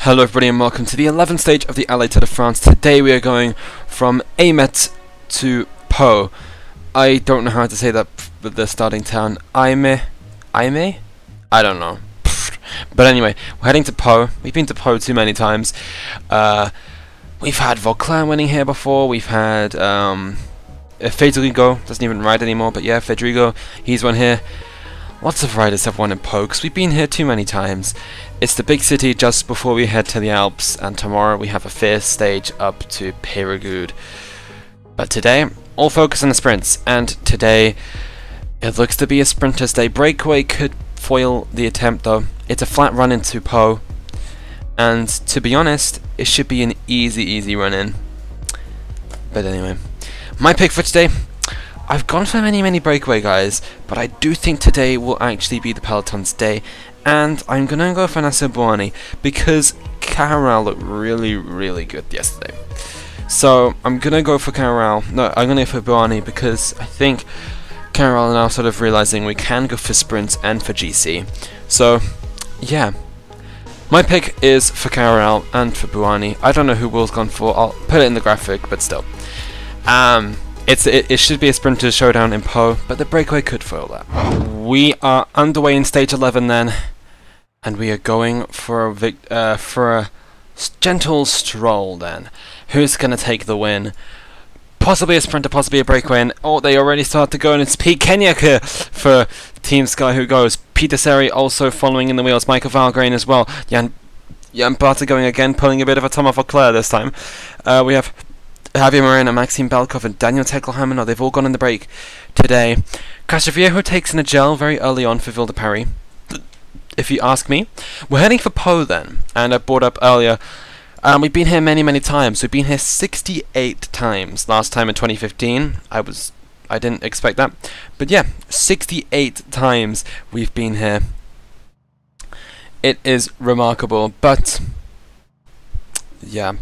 Hello everybody and welcome to the 11th stage of the ALLEZ Tour de France. Today we are going from ALLEZ to Po. I don't know how to say that with the starting town. Aime? I don't know. But anyway, we're heading to Po. We've been to Po too many times. We've had Vauclair winning here before. We've had Federico, doesn't even ride anymore, but yeah, Federico, he's won here. Lots of riders have won in Po, because we've been here too many times. It's the big city just before we head to the Alps, and tomorrow we have a fifth stage up to Peyregoud. But today, all focus on the sprints, and today it looks to be a sprinter's day. Breakaway could foil the attempt though. It's a flat run into Po, and to be honest, it should be an easy run in. But anyway, my pick for today, I've gone for many breakaway guys, but I do think today will actually be the peloton's day, and I'm gonna go for Nacer Bouhanni because Caral looked really good yesterday. So I'm gonna go for Caral. No, I'm gonna go for Bouhanni because I think Caral are now sort of realizing we can go for sprints and for GC. So yeah, my pick is for Caral and for Bouhanni. I don't know who Will's gone for. I'll put it in the graphic, but still. It should be a sprinter's showdown in Po, but the breakaway could foil that. We are underway in stage 11 then, and we are going for a gentle stroll then. Who's going to take the win? Possibly a sprinter, possibly a breakaway, and oh, they already start to go, and it's Pete Kenyaka for Team Sky who goes. Peter Seri also following in the wheels, Michael Valgren as well. Jan Barta going again, pulling a bit of a Thomas Vauclair this time. We have Javier Moreno, Maxime Belkov and Daniel Teckelhammer, they've all gone in the break today. Castroviejo takes in a gel very early on for Ville de Paris, if you ask me. We're heading for Po then, and I brought up earlier, we've been here many times. We've been here 68 times. Last time in 2015, I didn't expect that. But yeah, 68 times we've been here. It is remarkable, but yeah.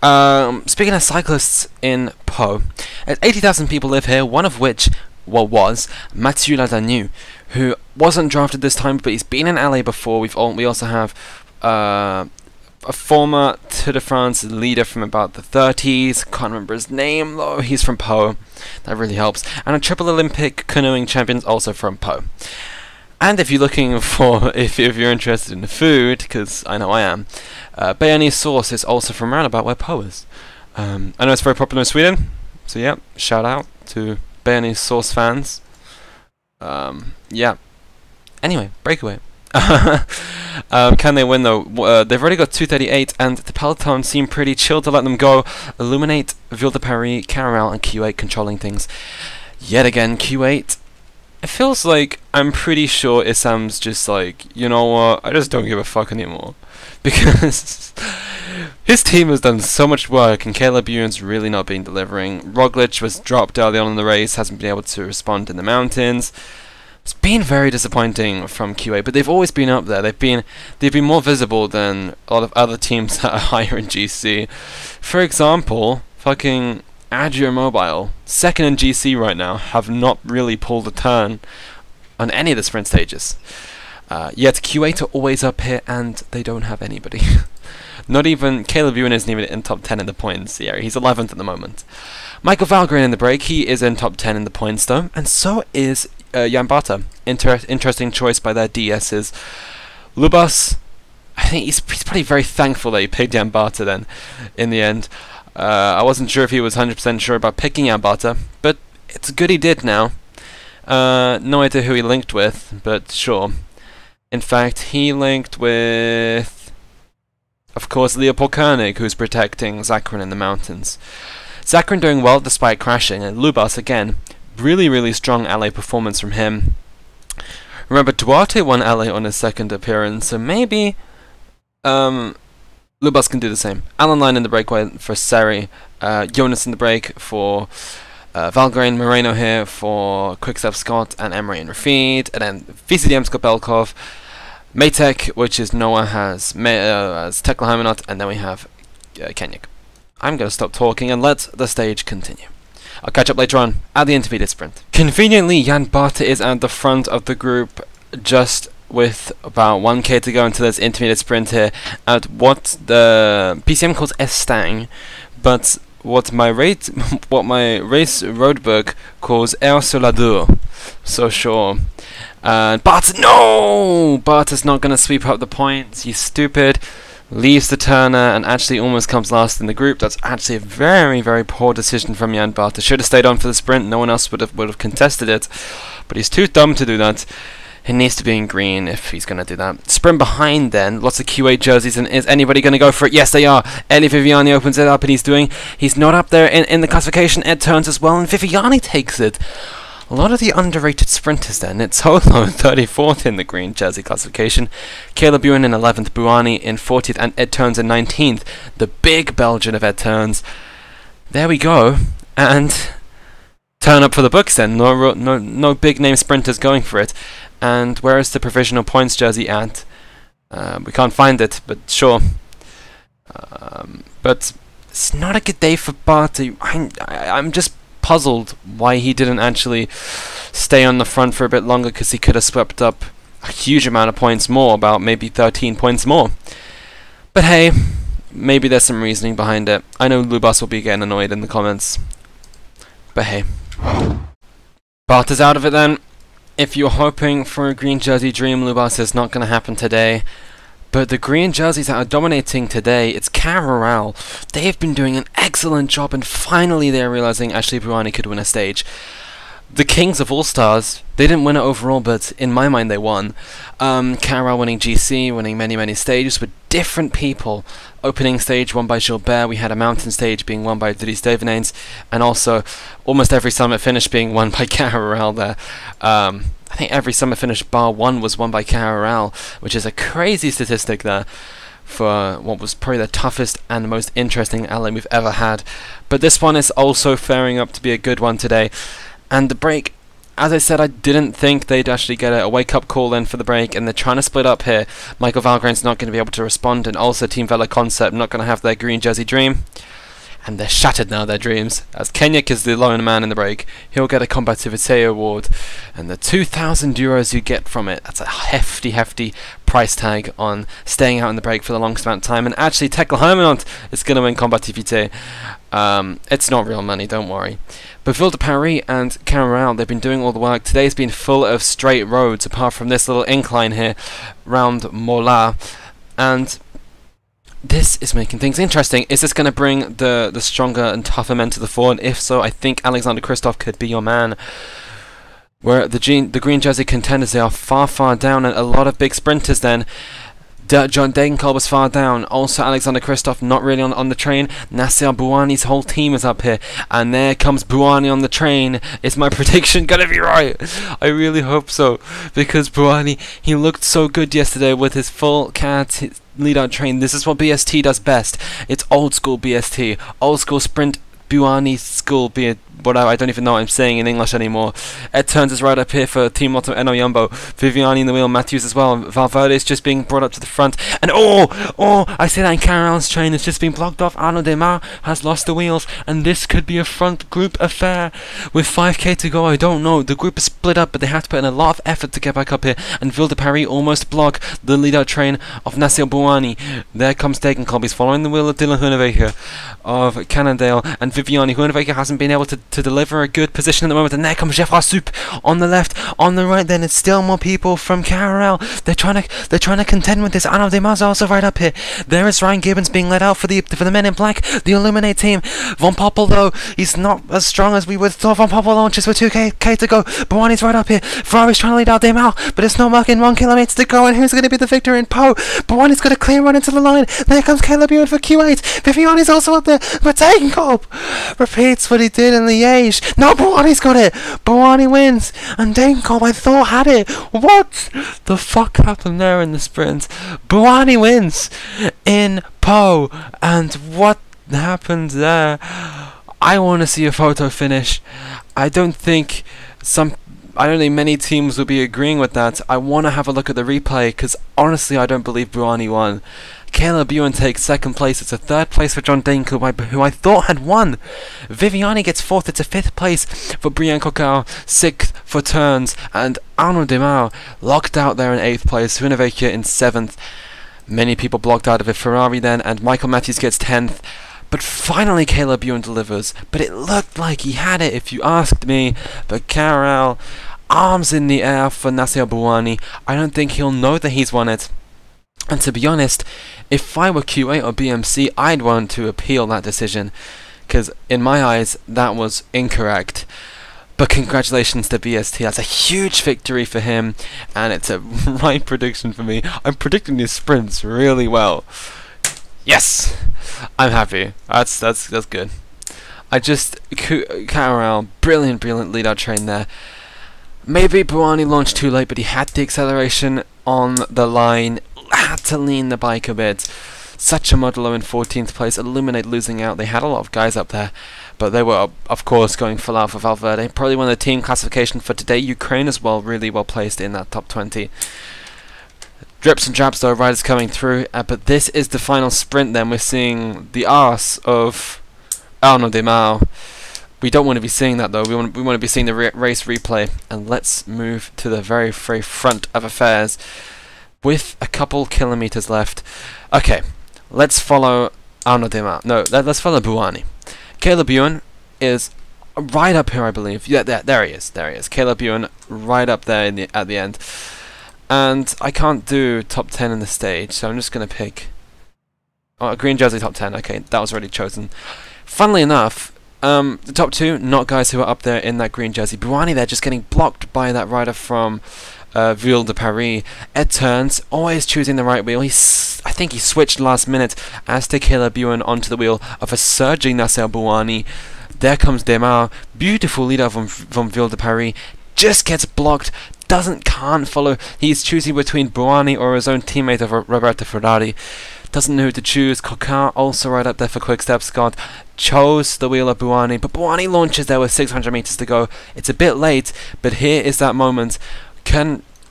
Speaking of cyclists in Po, 80,000 people live here, one of which was Mathieu Ladagnou, who wasn't drafted this time, but he's been in ALLEZ before. We also have a former Tour de France leader from about the 30s, can't remember his name though, he's from Po, that really helps, and a triple Olympic canoeing champion also from Po. And if you're looking for, if you're interested in the food, because I know I am, Bayonese sauce is also from around about where Po is. I know it's very popular in Sweden, so yeah, shout out to Bayonese sauce fans. Yeah. Anyway, breakaway. Can they win though? They've already got 238, and the peloton seem pretty chill to let them go. Illuminate, Ville de Paris, Caral, and Q8 controlling things. Yet again, Q8. It feels like I'm pretty sure Issam's just like, you know what, I just don't give a fuck anymore. Because his team has done so much work and Caleb Ewan's really not been delivering. Roglic was dropped early on in the race, hasn't been able to respond in the mountains. It's been very disappointing from QA, but they've always been up there. They've been more visible than a lot of other teams that are higher in GC. For example, fucking Adria Mobile, second in GC right now, have not really pulled a turn on any of the sprint stages. Yet Q8 are always up here, and they don't have anybody. Not even Caleb Ewan isn't even in top 10 in the points. Yeah, he's 11th at the moment. Michael Valgren in the break, he is in top 10 in the points though, and so is Jan Barta. Interesting choice by their DSs. Lubas, I think he's probably very thankful that he picked Jan Barta then, in the end. I wasn't sure if he was 100% sure about picking Jan Barta, but it's good he did now. No idea who he linked with, but sure. In fact, he linked with, of course, Leopold Koenig, who's protecting Zakarin in the mountains. Zakarin doing well despite crashing, and Lubas, again, really strong ALLEZ performance from him. Remember, Duarte won ALLEZ on his second appearance, so maybe Lubas can do the same. Alan Line in the breakaway for Seri, Jonas in the break for Valgren, Moreno here for Quickstep Scott and Emery and Rafid, and then VCDM Scott Belkov, Maytek, which is Noah, has Tekla Heimanot, and then we have Kenyuk. I'm going to stop talking and let the stage continue. I'll catch up later on at the intermediate sprint. Conveniently, Jan Barta is at the front of the group, just with about 1k to go into this intermediate sprint here at what the PCM calls S-Stang, but what my race roadbook calls Air sur la deux. So sure. Bart, no! Bart is not going to sweep up the points. He's stupid. Leaves the Turner and actually almost comes last in the group. That's actually a very, very poor decision from Jan Bart. Should have stayed on for the sprint. No one else would have contested it. But he's too dumb to do that. He needs to be in green if he's going to do that. Sprint behind then. Lots of Q8 jerseys. And is anybody going to go for it? Yes, they are. Eli Viviani opens it up and he's not up there in the classification. Ed turns as well and Viviani takes it. A lot of the underrated sprinters then. It's Holo 34th in the green jersey classification. Caleb Ewan in 11th. Buani in 40th. And Ed Turns in 19th. The big Belgian of Ed Turns. There we go. And turn up for the books then. No big name sprinters going for it. And where is the provisional points jersey at? We can't find it, but sure. But it's not a good day for Barty. I'm just puzzled why he didn't actually stay on the front for a bit longer, because he could have swept up a huge amount of points more, about maybe 13 points more. But hey, maybe there's some reasoning behind it. I know Lubas will be getting annoyed in the comments. But hey. Bart is out of it then. If you're hoping for a green jersey dream, Lubas, is not going to happen today. But the green jerseys that are dominating today, it's Carroral. They have been doing an excellent job, and finally they're realizing actually Buani could win a stage. The Kings of All-Stars, they didn't win it overall, but in my mind they won. Carroral winning GC, winning many stages with different people. Opening stage won by Gilbert, we had a mountain stage being won by Dries Devenaens, and also almost every summit finish being won by Carroral there. I think every summit finish bar one was won by Carroral, which is a crazy statistic there for what was probably the toughest and most interesting alley we've ever had. But this one is also faring up to be a good one today. And the break, as I said, I didn't think they'd actually get a wake-up call in for the break, and they're trying to split up here. Michael Valgren's not going to be able to respond, and also Team Vela Concept not going to have their green jersey dream. And they're shattered now, their dreams, as Kenyuk is the lone man in the break. He'll get a Combativité award, and the 2,000 euros you get from it, that's a hefty price tag on staying out in the break for the longest amount of time. And actually, Tekla Hermanont is going to win Combativité. It's not real money, don't worry. But Ville de Paris and Carroral, they've been doing all the work. Today's been full of straight roads, apart from this little incline here, round Mola. And this is making things interesting. Is this going to bring the stronger and tougher men to the fore? And if so, I think Alexander Kristoff could be your man. Where the green jersey contenders, they are far down, and a lot of big sprinters then. John Degenkolb was far down. Also Alexander Kristoff not really on the train. Nasser Bouani's whole team is up here. And there comes Bouani on the train. Is my prediction going to be right? I really hope so. Because Bouani, he looked so good yesterday with his full cat lead-out train. This is what BST does best. It's old school BST. Old school sprint Bouani school whatever, I don't even know what I'm saying in English anymore. Ed Turns is right up here for Team Lotto Eno Yumbo. Viviani in the wheel, Matthews as well. Valverde is just being brought up to the front. And I see that in Carrol's train. It's just been blocked off. Arnaud Demar has lost the wheels, and this could be a front group affair. With 5k to go, I don't know. The group is split up, but they have to put in a lot of effort to get back up here. And Ville de Paris almost block the lead-out train of Nasser Bouani. There comes Degenkolb. He's following the wheel of Dylan Hoonewegen of Cannondale, and Viviani. Hoonewegen hasn't been able to deliver a good position at the moment, and there comes Geoffroy Soup on the left. On the right then, it's still more people from Carroral. They're trying to contend with this. Arnaud Demars also right up here. There is Ryan Gibbons being led out for the men in black, the Illuminate team. Von Poppel though, he's not as strong as we would thought. Von Poppel launches with 2k to go. Bouani's right up here. Ferrari's trying to lead out Demar, but it's not working. 1 kilometer to go, and who's going to be the victor in Po? Bouani's got a clear run into the line. There comes Caleb Ewan for Q8. Viviani's also up there, but Degenkolb repeats what he did in Liège. No, Bouani's got it. Bouani wins, and Degenkolb, I thought, had it. What the fuck happened there in the sprint? Bouani wins in Po, and what happened there? I want to see a photo finish. I don't think many teams will be agreeing with that. I want to have a look at the replay, because honestly I don't believe Bouani won. Caleb Ewan takes second place. It's a third place for John Dankle, who I thought had won. Viviani gets fourth. It's a fifth place for Brian Coquard, sixth for Turns, and Arnaud Demau locked out there in eighth place. Hunevecchia in seventh. Many people blocked out of a Ferrari then, and Michael Matthews gets 10th. But finally Caleb Ewan delivers. But it looked like he had it, if you asked me. But Carol, arms in the air for Nasser Bouhanni. I don't think he'll know that he's won it. And to be honest, if I were QA or BMC, I'd want to appeal that decision. Because in my eyes, that was incorrect. But congratulations to BST, that's a huge victory for him, and it's a right prediction for me. I'm predicting these sprints really well. Yes! I'm happy. That's good. Carol, brilliant lead out train there. Maybe Bouhanni launched too late, but he had the acceleration on the line, had to lean the bike a bit. Such a Modulo in 14th place, Illuminate losing out. They had a lot of guys up there, but they were, of course, going full out for Valverde. Probably one of the team classification for today. Ukraine as well, really well placed in that top 20. Drips and drabs though, riders coming through, but this is the final sprint then. We're seeing the arse of Arnaud Demau. We don't want to be seeing that though, we want to be seeing the race replay. And let's move to the very front of affairs with a couple kilometers left. Okay. Let's follow Arnaud Demau. No, let's follow Bouhanni. Caleb Ewan is right up here, I believe. Yeah, there he is. There he is. Caleb Ewan right up there at the end. And I can't do top 10 in the stage, so I'm just going to pick... Oh, a green jersey top 10. Okay, that was already chosen. Funnily enough, the top two, not guys who are up there in that green jersey. Bouhanni there just getting blocked by that rider from... Ville de Paris. Ed Turns, always choosing the right wheel. I think he switched last minute as to Caleb Ewan onto the wheel of a surging Nasser Bouhanni. There comes Demau, beautiful leader from Ville de Paris, just gets blocked, can't follow. He's choosing between Bouhanni or his own teammate of Roberto Ferrari. Doesn't know who to choose. Coquard also right up there for Quick Step. Scott chose the wheel of Bouhanni, but Bouhanni launches there with 600 meters to go. It's a bit late, but here is that moment.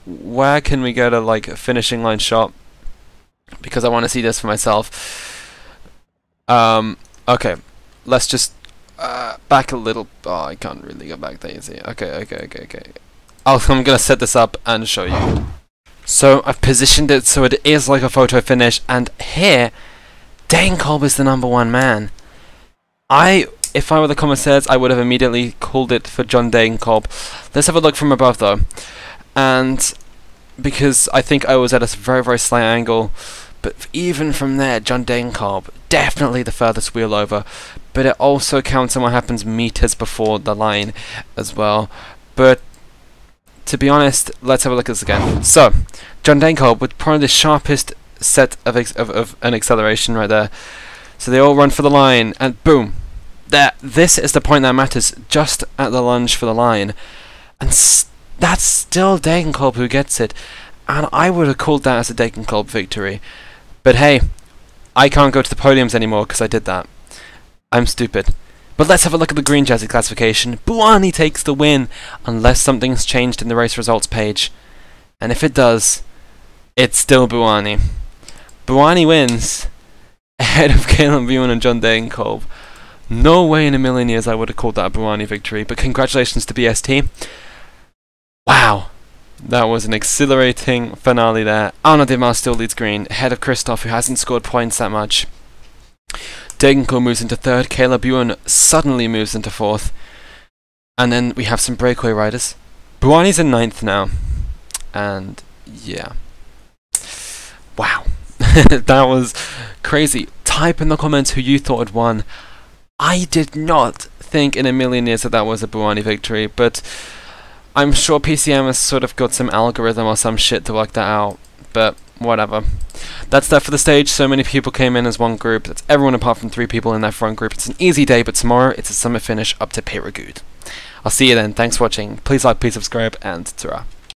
Where can we get a finishing line shot? Because I want to see this for myself. Okay, let's just back a little. Oh, I can't really go back there. You see? Okay. I'm gonna set this up and show you. So I've positioned it so it is like a photo finish, and here, Dankle is the #1 man. If I were the commissaires, I would have immediately called it for John Dankle. Let's have a look from above though. And because I think I was at a very slight angle, but even from there, John Dankle, definitely the furthest wheel over, but it also counts on what happens meters before the line as well. But to be honest, let's have a look at this again. So, John Dankle with probably the sharpest set of an acceleration right there. So they all run for the line, and boom! This is the point that matters, just at the lunge for the line. And that's still Dankle who gets it, and I would have called that as a Dankle victory. But hey, I can't go to the podiums anymore because I did that. I'm stupid. But let's have a look at the green jersey classification. Bouhanni takes the win, unless something's changed in the race results page. And if it does, it's still Bouhanni. Bouhanni wins, ahead of Caleb Ewan and John Dankle. No way in a million years I would have called that a Bouhanni victory, but congratulations to BST. Wow, that was an exhilarating finale there. Arnaud Demau still leads green, ahead of Christoph, who hasn't scored points that much. Dankle moves into third, Caleb Ewan suddenly moves into fourth. And then we have some breakaway riders. Bouhanni's in 9th now. And yeah. Wow. That was crazy. Type in the comments who you thought had won. I did not think in a million years that was a Bouhanni victory, but I'm sure PCM has sort of got some algorithm or some shit to work that out, but whatever. That's that for the stage. So many people came in as one group. That's everyone apart from 3 people in that front group. It's an easy day, but tomorrow it's a summit finish up to Piragoud. I'll see you then. Thanks for watching. Please like, please subscribe, and ta-ra.